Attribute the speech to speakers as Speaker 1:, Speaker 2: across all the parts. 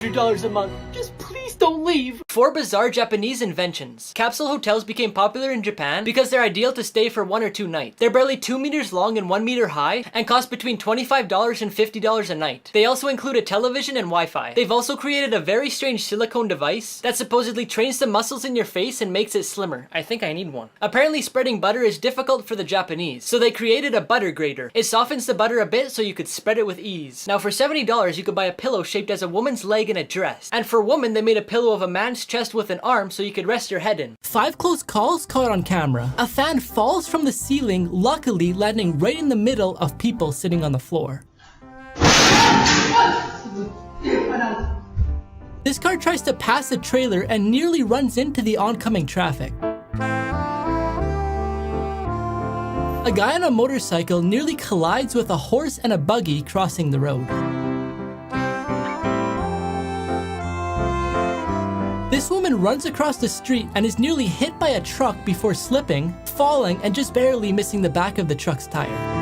Speaker 1: $100 a month. Just please don't leave. 4 bizarre Japanese inventions. Capsule hotels became popular in Japan because they're ideal to stay for 1 or 2 nights. They're barely 2 meters long and 1 meter high and cost between $25 and $50 a night. They also include a television and Wi-Fi. They've also created a very strange silicone device that supposedly trains the muscles in your face and makes it slimmer. I think I need one. Apparently spreading butter is difficult for the Japanese, so they created a butter grater. It softens the butter a bit so you could spread it with ease. Now for $70 you could buy a pillow shaped as a woman's leg in a dress. And for women they made a pillow of a man's chest with an arm so you could rest your head in.
Speaker 2: 5 close calls caught on camera. A fan falls from the ceiling, luckily landing right in the middle of people sitting on the floor. This car tries to pass a trailer and nearly runs into the oncoming traffic. A guy on a motorcycle nearly collides with a horse and a buggy crossing the road. This woman runs across the street and is nearly hit by a truck before slipping, falling, and just barely missing the back of the truck's tire.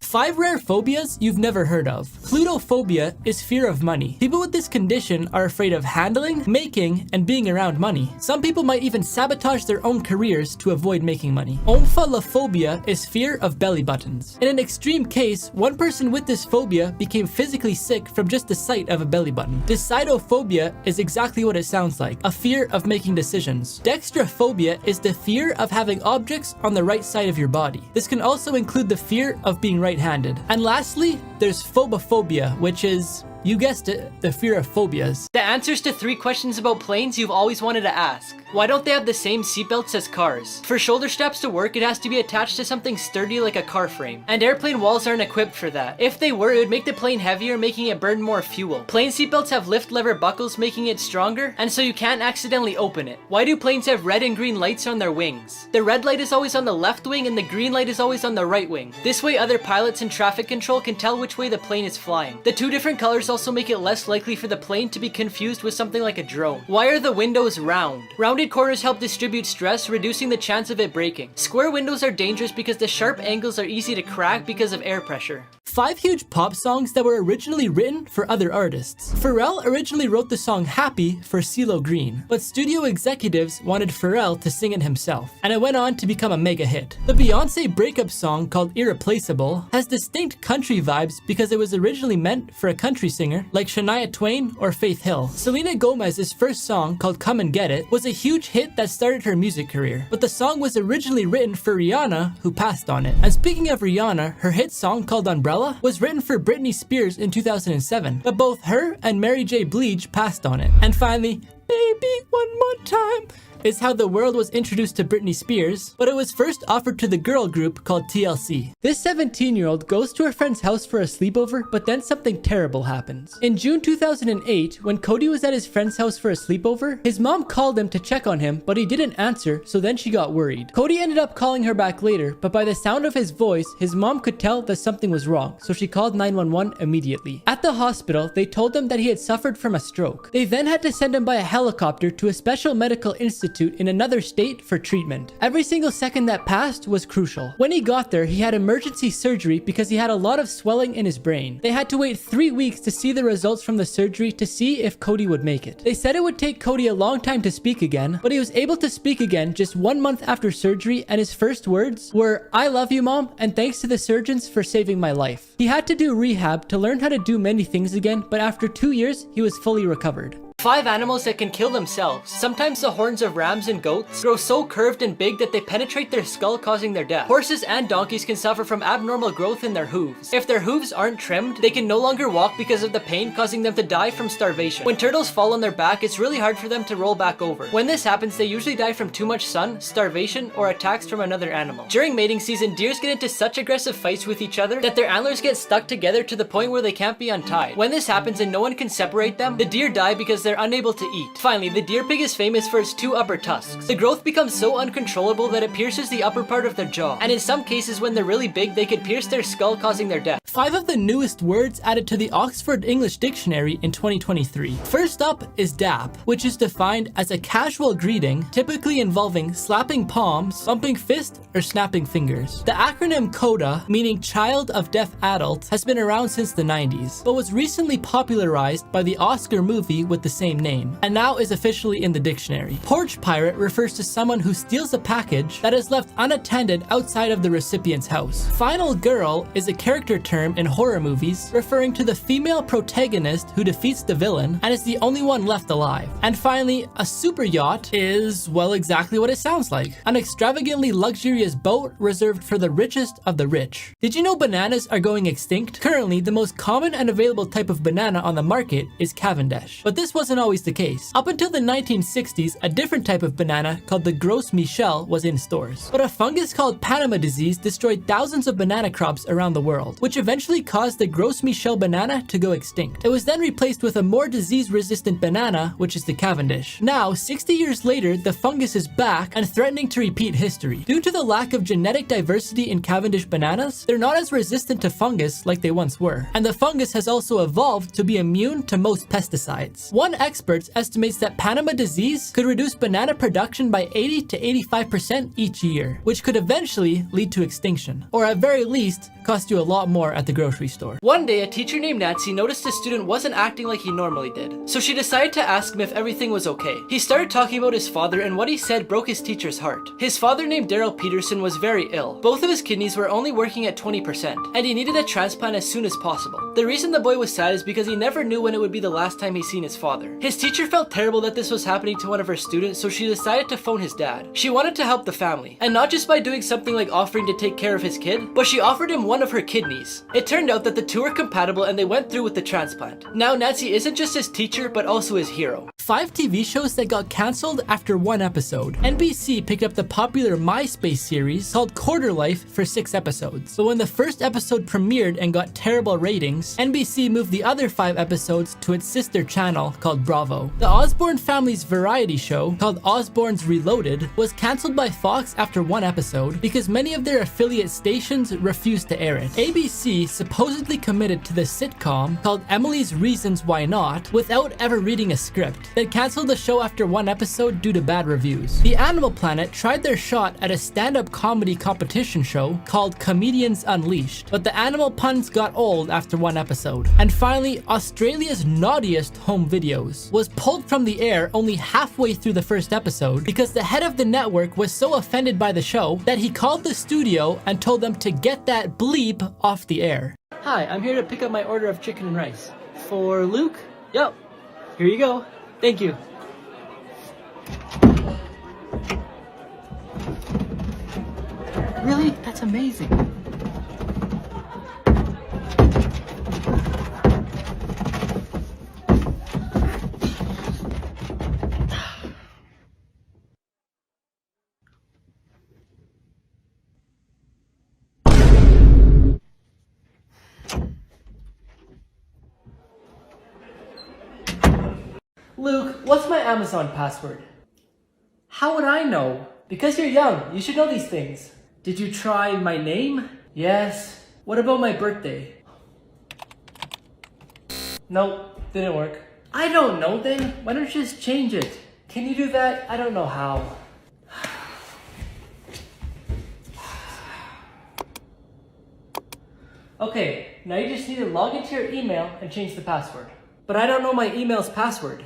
Speaker 2: 5 rare phobias you've never heard of. Plutophobia is fear of money. People with this condition are afraid of handling, making, and being around money. Some people might even sabotage their own careers to avoid making money. Omphalophobia is fear of belly buttons. In an extreme case, one person with this phobia became physically sick from just the sight of a belly button. Decidophobia is exactly what it sounds like, a fear of making decisions. Dextrophobia is the fear of having objects on the right side of your body. This can also include the fear of being right-handed. And lastly, there's phobophobia, which is, you guessed it, the fear of phobias.
Speaker 1: The answers to 3 questions about planes you've always wanted to ask. Why don't they have the same seatbelts as cars? For shoulder straps to work, it has to be attached to something sturdy like a car frame. And airplane walls aren't equipped for that. If they were, it would make the plane heavier, making it burn more fuel. Plane seatbelts have lift lever buckles, making it stronger, and so you can't accidentally open it. Why do planes have red and green lights on their wings? The red light is always on the left wing and the green light is always on the right wing. This way other pilots in traffic control can tell which way the plane is flying. The 2 different colors also make it less likely for the plane to be confused with something like a drone. Why are the windows round? Rounded corners help distribute stress, reducing the chance of it breaking. Square windows are dangerous because the sharp angles are easy to crack because of air pressure.
Speaker 2: 5 huge pop songs that were originally written for other artists. Pharrell originally wrote the song Happy for CeeLo Green, but studio executives wanted Pharrell to sing it himself, and it went on to become a mega hit. The Beyoncé breakup song called Irreplaceable has distinct country vibes because it was originally meant for a country singer like Shania Twain or Faith Hill. Selena Gomez's first song called Come and Get It was a huge hit that started her music career, but the song was originally written for Rihanna, who passed on it. And speaking of Rihanna, her hit song called Umbrella was written for Britney Spears in 2007, but both her and Mary J. Blige passed on it. And finally, Baby One More Time is how the world was introduced to Britney Spears, but it was first offered to the girl group called TLC. This 17-year-old goes to her friend's house for a sleepover, but then something terrible happens. In June 2008, when Cody was at his friend's house for a sleepover, his mom called him to check on him, but he didn't answer, so then she got worried. Cody ended up calling her back later, but by the sound of his voice, his mom could tell that something was wrong, so she called 911 immediately. At the hospital, they told him that he had suffered from a stroke. They then had to send him by a helicopter to a special medical institute in another state for treatment. Every single second that passed was crucial. When he got there, he had emergency surgery because he had a lot of swelling in his brain. They had to wait 3 weeks to see the results from the surgery to see if Cody would make it. They said it would take Cody a long time to speak again, but he was able to speak again just 1 month after surgery, and his first words were, "I love you, Mom, and thanks to the surgeons for saving my life." He had to do rehab to learn how to do many things again, but after 2 years, he was fully recovered.
Speaker 1: 5 animals that can kill themselves. Sometimes the horns of rams and goats grow so curved and big that they penetrate their skull, causing their death. Horses and donkeys can suffer from abnormal growth in their hooves. If their hooves aren't trimmed, they can no longer walk because of the pain, causing them to die from starvation. When turtles fall on their back, it's really hard for them to roll back over. When this happens, they usually die from too much sun, starvation, or attacks from another animal. During mating season, deers get into such aggressive fights with each other that their antlers get stuck together to the point where they can't be untied. When this happens and no one can separate them, the deer die because their they're unable to eat. Finally, the deer pig is famous for its 2 upper tusks. The growth becomes so uncontrollable that it pierces the upper part of their jaw, and in some cases when they're really big, they could pierce their skull, causing their death.
Speaker 2: 5 of the newest words added to the Oxford English Dictionary in 2023. First up is dap, which is defined as a casual greeting, typically involving slapping palms, bumping fists, or snapping fingers. The acronym CODA, meaning Child of Deaf Adult, has been around since the 90s, but was recently popularized by the Oscar movie with the same name, and now is officially in the dictionary. Porch pirate refers to someone who steals a package that is left unattended outside of the recipient's house. Final girl is a character term in horror movies, referring to the female protagonist who defeats the villain and is the only one left alive. And finally, a super yacht is, well, exactly what it sounds like. An extravagantly luxurious boat reserved for the richest of the rich. Did you know bananas are going extinct? Currently, the most common and available type of banana on the market is Cavendish. But this wasn't always the case. Up until the 1960s, a different type of banana called the Gros Michel was in stores. But a fungus called Panama disease destroyed thousands of banana crops around the world, which eventually caused the Gros Michel banana to go extinct. It was then replaced with a more disease-resistant banana, which is the Cavendish. Now, 60 years later, the fungus is back and threatening to repeat history. Due to the lack of genetic diversity in Cavendish bananas, they're not as resistant to fungus like they once were. And the fungus has also evolved to be immune to most pesticides. One expert estimates that Panama disease could reduce banana production by 80 to 85% each year, which could eventually lead to extinction, or at very least, cost you a lot more at the grocery store.
Speaker 1: One day, a teacher named Nancy noticed a student wasn't acting like he normally did, so she decided to ask him if everything was okay. He started talking about his father, and what he said broke his teacher's heart. His father, named Daryl Peterson, was very ill. Both of his kidneys were only working at 20%, and he needed a transplant as soon as possible. The reason the boy was sad is because he never knew when it would be the last time he seen his father. His teacher felt terrible that this was happening to one of her students, so she decided to phone his dad. She wanted to help the family, and not just by doing something like offering to take care of his kid, but she offered him one of her kidneys. It turned out that the two were compatible and they went through with the transplant. Now Nancy isn't just his teacher, but also his hero.
Speaker 2: 5 TV shows that got cancelled after 1 episode. NBC picked up the popular MySpace series called Quarter Life for 6 episodes. But when the first episode premiered and got terrible ratings, NBC moved the other 5 episodes to its sister channel called Bravo. The Osborne family's variety show, called Osborne's Reloaded, was cancelled by Fox after 1 episode because many of their affiliate stations refused to air it. ABC supposedly committed to the sitcom called Emily's Reasons Why Not without ever reading a script. They cancelled the show after 1 episode due to bad reviews. The Animal Planet tried their shot at a stand-up comedy competition show called Comedians Unleashed, but the animal puns got old after 1 episode. And finally, Australia's Naughtiest Home Videos was pulled from the air only halfway through the first episode because the head of the network was so offended by the show that he called the studio and told them to get that bleep off the air.
Speaker 1: Hi, I'm here to pick up my order of chicken and rice. For Luke? Yep. Here you go. Thank you. Really? That's amazing. Luke, what's my Amazon password? How would I know? Because you're young, you should know these things. Did you try my name? Yes. What about my birthday? Nope, didn't work. I don't know then. Why don't you just change it? Can you do that? I don't know how. Okay, now you just need to log into your email and change the password. But I don't know my email's password.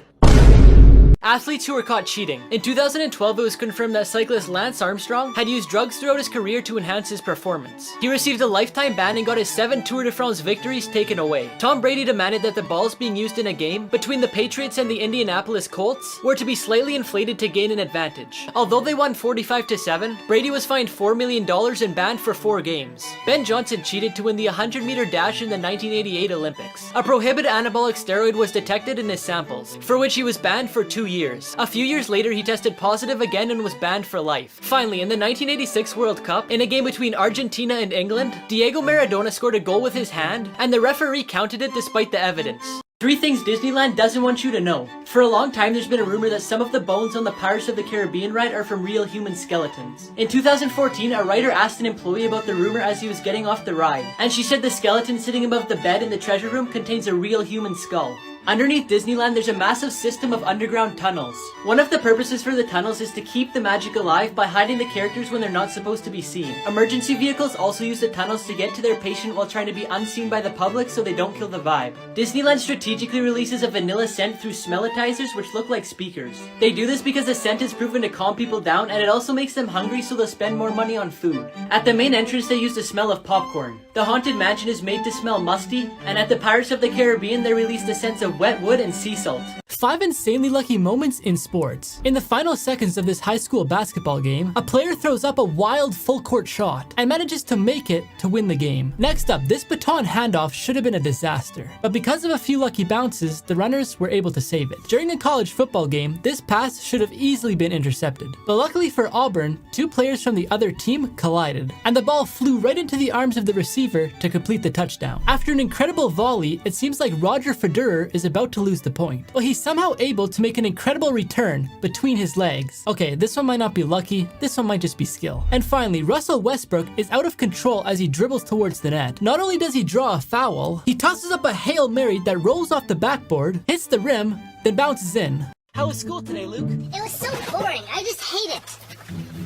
Speaker 1: Athletes who were caught cheating. In 2012, it was confirmed that cyclist Lance Armstrong had used drugs throughout his career to enhance his performance. He received a lifetime ban and got his 7 Tour de France victories taken away. Tom Brady demanded that the balls being used in a game between the Patriots and the Indianapolis Colts were to be slightly inflated to gain an advantage. Although they won 45-7, Brady was fined $4 million and banned for 4 games. Ben Johnson cheated to win the 100-meter dash in the 1988 Olympics. A prohibited anabolic steroid was detected in his samples, for which he was banned for 2 years. A few years later, he tested positive again and was banned for life. Finally, in the 1986 World Cup, in a game between Argentina and England, Diego Maradona scored a goal with his hand, and the referee counted it despite the evidence. 3 things Disneyland doesn't want you to know. For a long time, there's been a rumor that some of the bones on the Pirates of the Caribbean ride are from real human skeletons. In 2014, a writer asked an employee about the rumor as he was getting off the ride, and she said the skeleton sitting above the bed in the treasure room contains a real human skull. Underneath Disneyland, there's a massive system of underground tunnels. One of the purposes for the tunnels is to keep the magic alive by hiding the characters when they're not supposed to be seen. Emergency vehicles also use the tunnels to get to their patient while trying to be unseen by the public so they don't kill the vibe. Disneyland strategically releases a vanilla scent through smellitizers which look like speakers. They do this because the scent is proven to calm people down, and it also makes them hungry so they'll spend more money on food. At the main entrance, they use the smell of popcorn. The Haunted Mansion is made to smell musty, and at the Pirates of the Caribbean, they release the scents of wet wood and sea salt.
Speaker 2: 5 insanely lucky moments in sports. In the final seconds of this high school basketball game, a player throws up a wild full court shot and manages to make it to win the game. Next up, this baton handoff should have been a disaster, but because of a few lucky bounces, the runners were able to save it. During a college football game, this pass should have easily been intercepted, but luckily for Auburn, 2 players from the other team collided, and the ball flew right into the arms of the receiver to complete the touchdown. After an incredible volley, it seems like Roger Federer is about to lose the point, but he's somehow able to make an incredible return between his legs. Okay, this one might not be lucky, this one might just be skill. And finally, Russell Westbrook is out of control as he dribbles towards the net. Not only does he draw a foul, he tosses up a Hail Mary that rolls off the backboard, hits the rim, then bounces in.
Speaker 1: How was school today, Luke?
Speaker 3: It was so boring. I just hate it.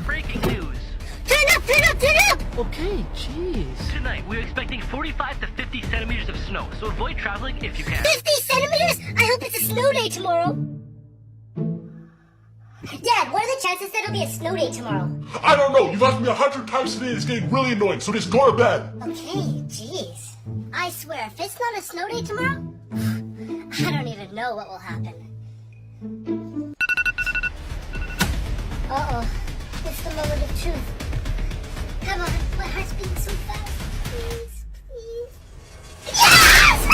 Speaker 4: Breaking news.
Speaker 3: Turn up, turn up, turn up!
Speaker 1: Okay, jeez.
Speaker 4: Tonight, we're expecting 45 to 50 centimeters of snow, so avoid traveling if you can.
Speaker 3: 50 centimeters? I hope it's a snow day tomorrow. Dad, what are the chances that it'll be a snow day tomorrow?
Speaker 5: I don't know. You've asked me 100 times today and it's getting really annoying, so just go to bed.
Speaker 3: Okay, jeez. I swear, if it's not a snow day tomorrow, I don't even know what will happen. Uh-oh. It's the moment of truth. Come on, my heart's beating so fast. Please, please. Yes!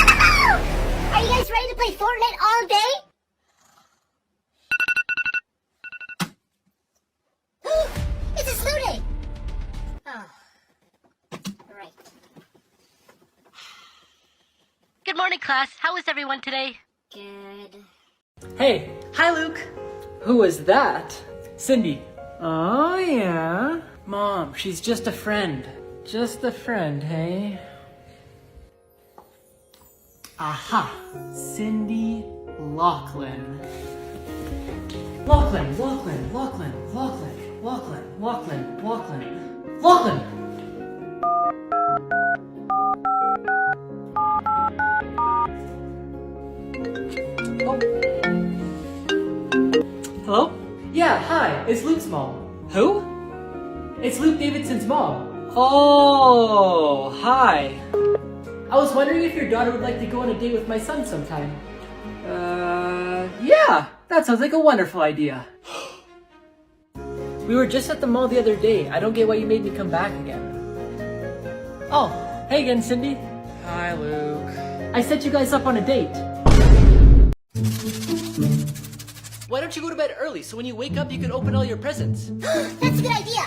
Speaker 3: Are you guys ready to play Fortnite all day? It's a snow day! Oh. Right.
Speaker 4: Good morning, class. How is everyone today?
Speaker 3: Good.
Speaker 1: Hey. Hi, Luke. Who was that? Cindy. Oh, yeah. Mom, she's just a friend. Just a friend, hey? Aha. Cindy Lachlan. Lachlan. Oh. Hello? Yeah, hi, it's Luke's mom. Who? It's Luke Davidson's mom. Oh, hi. I was wondering if your daughter would like to go on a date with my son sometime. Yeah, that sounds like a wonderful idea. We were just at the mall the other day. I don't get why you made me come back again. Oh, hey again, Cindy. Hi, Luke. I set you guys up on a date. Why don't you go to bed early so when you wake up you can open all your presents?
Speaker 3: That's a good idea.